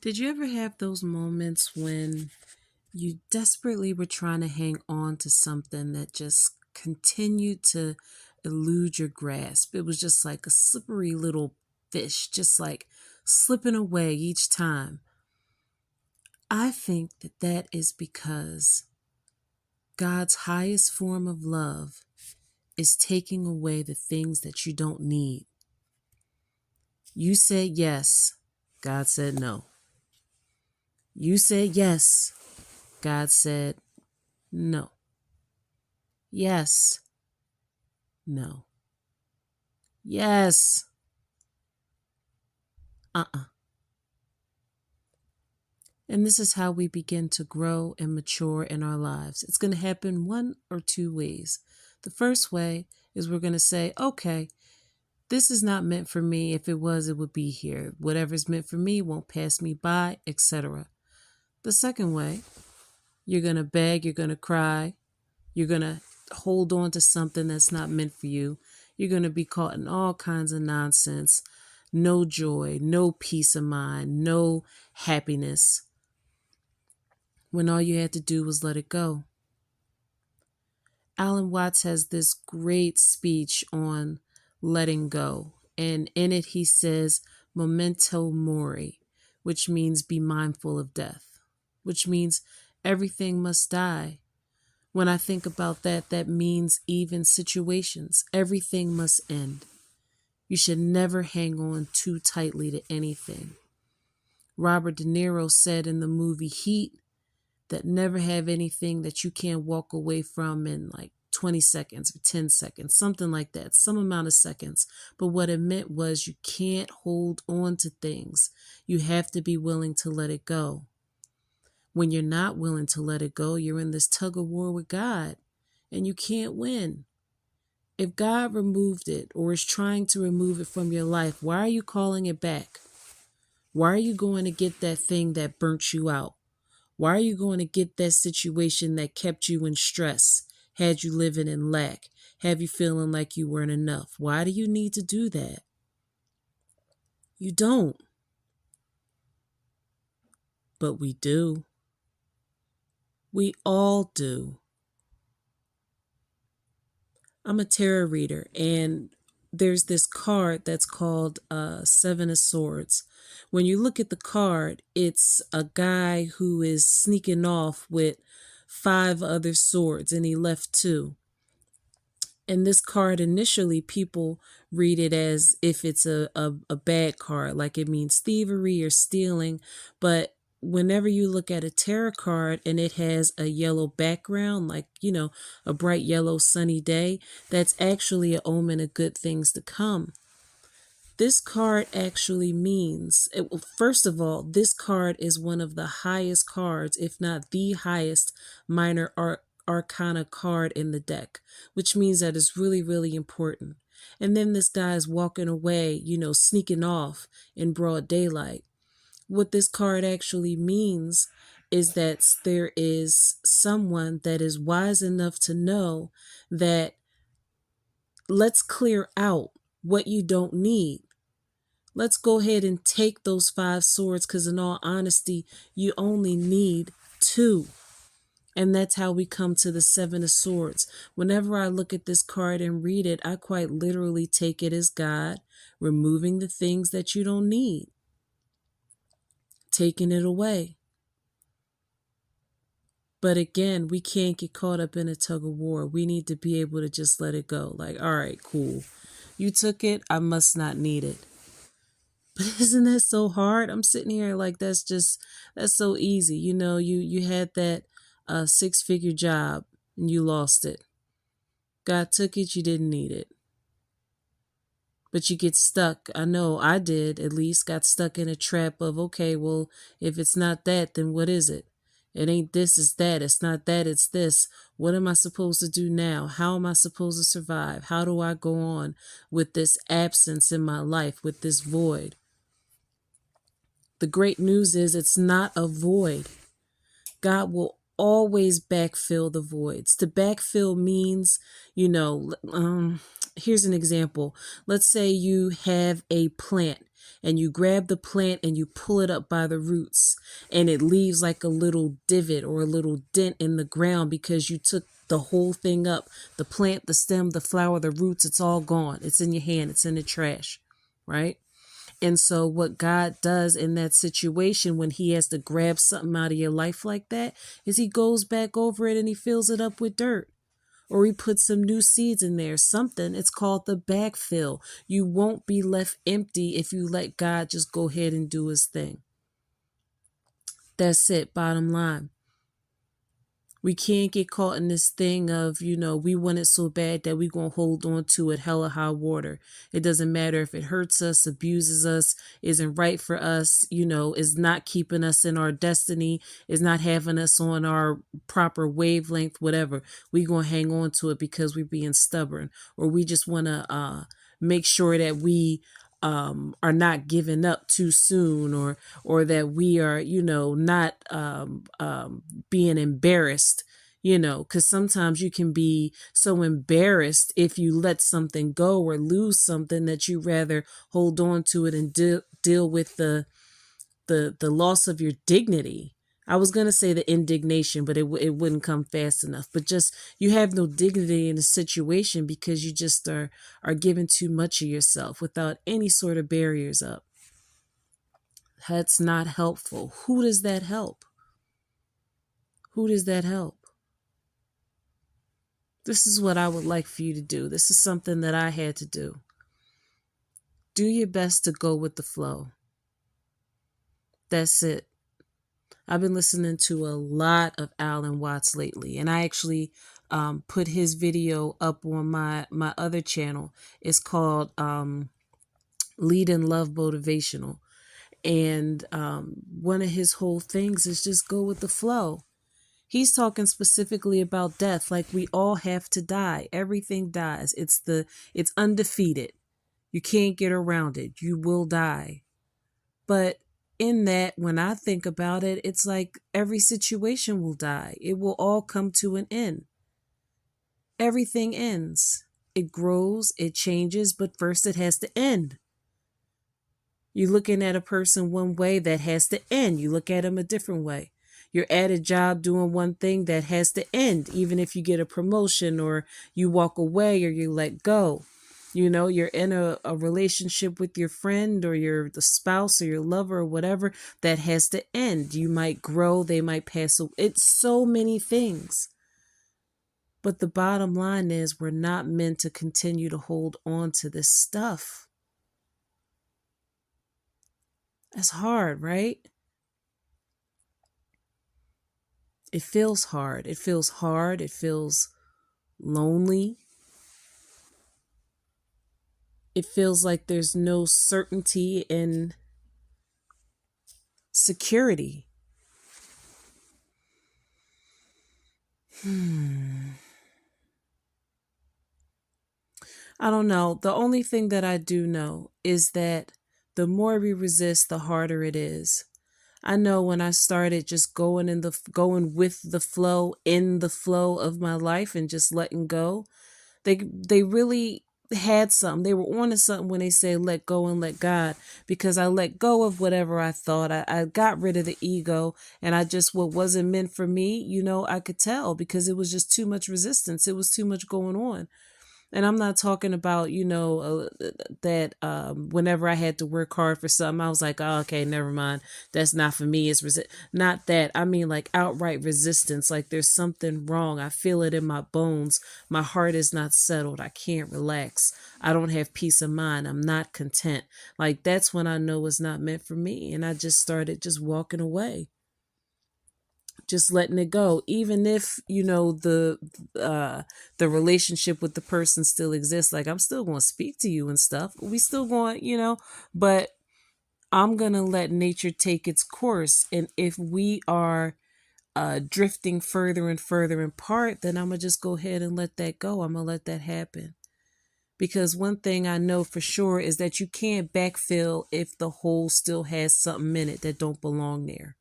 Did you ever have those moments when you desperately were trying to hang on to something that just continued to elude your grasp? It was just like a slippery little fish, just like slipping away each time. I think that is because God's highest form of love is taking away the things that you don't need. You said yes, God said no. You said yes, God said no. Yes, no. Yes, uh-uh. And this is how we begin to grow and mature in our lives. It's going to happen one or two ways. The first way is we're going to say, okay, this is not meant for me. If it was, it would be here. Whatever's meant for me won't pass me by, etc. The second way, you're going to beg, you're going to cry, you're going to hold on to something that's not meant for you. You're going to be caught in all kinds of nonsense, no joy, no peace of mind, no happiness, when all you had to do was let it go. Alan Watts has this great speech on letting go, and in it he says, memento mori, which means be mindful of death, which means everything must die. When I think about that, that means even situations, everything must end. You should never hang on too tightly to anything. Robert De Niro said in the movie Heat that never have anything that you can't walk away from in like 20 seconds or 10 seconds, something like that, some amount of seconds. But what it meant was you can't hold on to things. You have to be willing to let it go. When you're not willing to let it go, you're in this tug of war with God, and you can't win. If God removed it or is trying to remove it from your life, why are you calling it back? Why are you going to get that thing that burnt you out? Why are you going to get that situation that kept you in stress, had you living in lack, have you feeling like you weren't enough? Why do you need to do that? You don't. But we do. We all do. I'm a tarot reader, and there's this card that's called Seven of Swords. When you look at the card, it's a guy who is sneaking off with 5 other swords, and he left 2. And this card, initially, people read it as if it's a bad card, like it means thievery or stealing. But whenever you look at a tarot card and it has a yellow background, like, a bright yellow sunny day, that's actually an omen of good things to come. This card actually means, first of all, this card is one of the highest cards, if not the highest minor arcana card in the deck, which means that it's really, really important. And then this guy is walking away, sneaking off in broad daylight. What this card actually means is that there is someone that is wise enough to know that let's clear out what you don't need. Let's go ahead and take those 5 swords, because in all honesty, you only need 2. And that's how we come to the 7 of Swords. Whenever I look at this card and read it, I quite literally take it as God removing the things that you don't need, taking it away. But again, we can't get caught up in a tug of war. We need to be able to just let it go. Like, all right, cool. You took it. I must not need it. But isn't that so hard? I'm sitting here like that's so easy. You had that 6-figure job and you lost it. God took it, you didn't need it. But you get stuck. I know I did, at least, got stuck in a trap of, okay, well, if it's not that, then what is it? It ain't this, it's that. It's not that, it's this. What am I supposed to do now? How am I supposed to survive? How do I go on with this absence in my life, with this void? The great news is it's not a void. God will always backfill the voids. To backfill means, here's an example. Let's say you have a plant and you grab the plant and you pull it up by the roots and it leaves like a little divot or a little dent in the ground because you took the whole thing up. The plant, the stem, the flower, the roots, it's all gone. It's in your hand. It's in the trash, right? And so what God does in that situation when he has to grab something out of your life like that is he goes back over it and he fills it up with dirt. Or he puts some new seeds in there, something. It's called the backfill. You won't be left empty if you let God just go ahead and do his thing. That's it, bottom line. We can't get caught in this thing of, we want it so bad that we're going to hold on to it hell or high water. It doesn't matter if it hurts us, abuses us, isn't right for us, is not keeping us in our destiny, is not having us on our proper wavelength, whatever. We're going to hang on to it because we're being stubborn, or we just want to make sure that we are not giving up too soon, or that we are, not being embarrassed, because sometimes you can be so embarrassed if you let something go or lose something that you rather hold on to it and deal with the loss of your dignity. I was going to say the indignation, but it wouldn't come fast enough. But just, you have no dignity in the situation because you just are giving too much of yourself without any sort of barriers up. That's not helpful. Who does that help? Who does that help? This is what I would like for you to do. This is something that I had to do. Do your best to go with the flow. That's it. I've been listening to a lot of Alan Watts lately, and I actually put his video up on my other channel. It's called Lead and Love Motivational. And one of his whole things is just go with the flow. He's talking specifically about death, like we all have to die. Everything dies. It's undefeated. You can't get around it. You will die. But in that, when I think about it, it's like every situation will die. It will all come to an end. Everything ends. It grows, it changes, but first it has to end. You're looking at a person one way, that has to end. You look at them a different way. You're at a job doing one thing, that has to end, even if you get a promotion or you walk away or you let go. You're in a relationship with your friend or the spouse or your lover or whatever, that has to end. You might grow, they might pass away. It's so many things. But the bottom line is we're not meant to continue to hold on to this stuff. That's hard, right? It feels hard. It feels hard. It feels lonely. It feels like there's no certainty and security. I don't know. The only thing that I do know is that the more we resist, the harder it is. I know when I started just going with the flow, in the flow of my life and just letting go, they really had something. They were on to something when they say let go and let God, because I let go of whatever I thought. I got rid of the ego, and what wasn't meant for me, I could tell because it was just too much resistance. It was too much going on. And I'm not talking about, that whenever I had to work hard for something, I was like, oh, okay, never mind. That's not for me. It's not that. I mean, like outright resistance. Like there's something wrong. I feel it in my bones. My heart is not settled. I can't relax. I don't have peace of mind. I'm not content. Like that's when I know it's not meant for me. And I just started just walking away. Just letting it go, even if the relationship with the person still exists. Like I'm still going to speak to you and stuff. We still going, but I'm gonna let nature take its course. And if we are drifting further and further apart, then I'm gonna just go ahead and let that go. I'm gonna let that happen. Because one thing I know for sure is that you can't backfill if the hole still has something in it that don't belong there.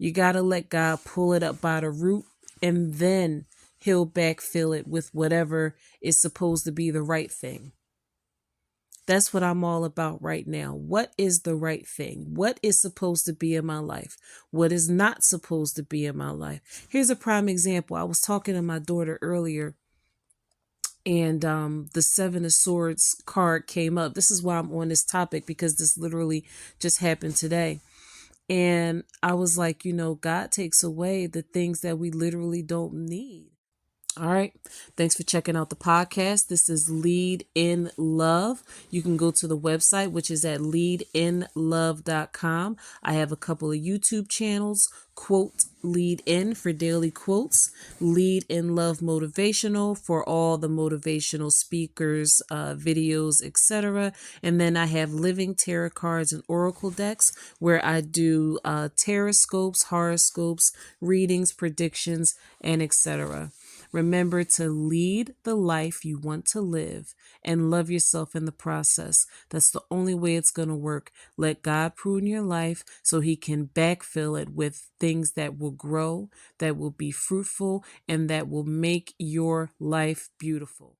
You got to let God pull it up by the root, and then he'll backfill it with whatever is supposed to be the right thing. That's what I'm all about right now. What is the right thing? What is supposed to be in my life? What is not supposed to be in my life? Here's a prime example. I was talking to my daughter earlier, and the Seven of Swords card came up. This is why I'm on this topic, because this literally just happened today. And I was like, God takes away the things that we literally don't need. All right. Thanks for checking out the podcast. This is Lead in Love. You can go to the website, which is at leadinlove.com. I have a couple of YouTube channels. Quote Lead In for daily quotes. Lead in Love Motivational for all the motivational speakers, videos, etc. And then I have Living Tarot Cards and Oracle decks, where I do tarot scopes, horoscopes, readings, predictions, and etc. Remember to lead the life you want to live and love yourself in the process. That's the only way it's going to work. Let God prune your life so he can backfill it with things that will grow, that will be fruitful, and that will make your life beautiful.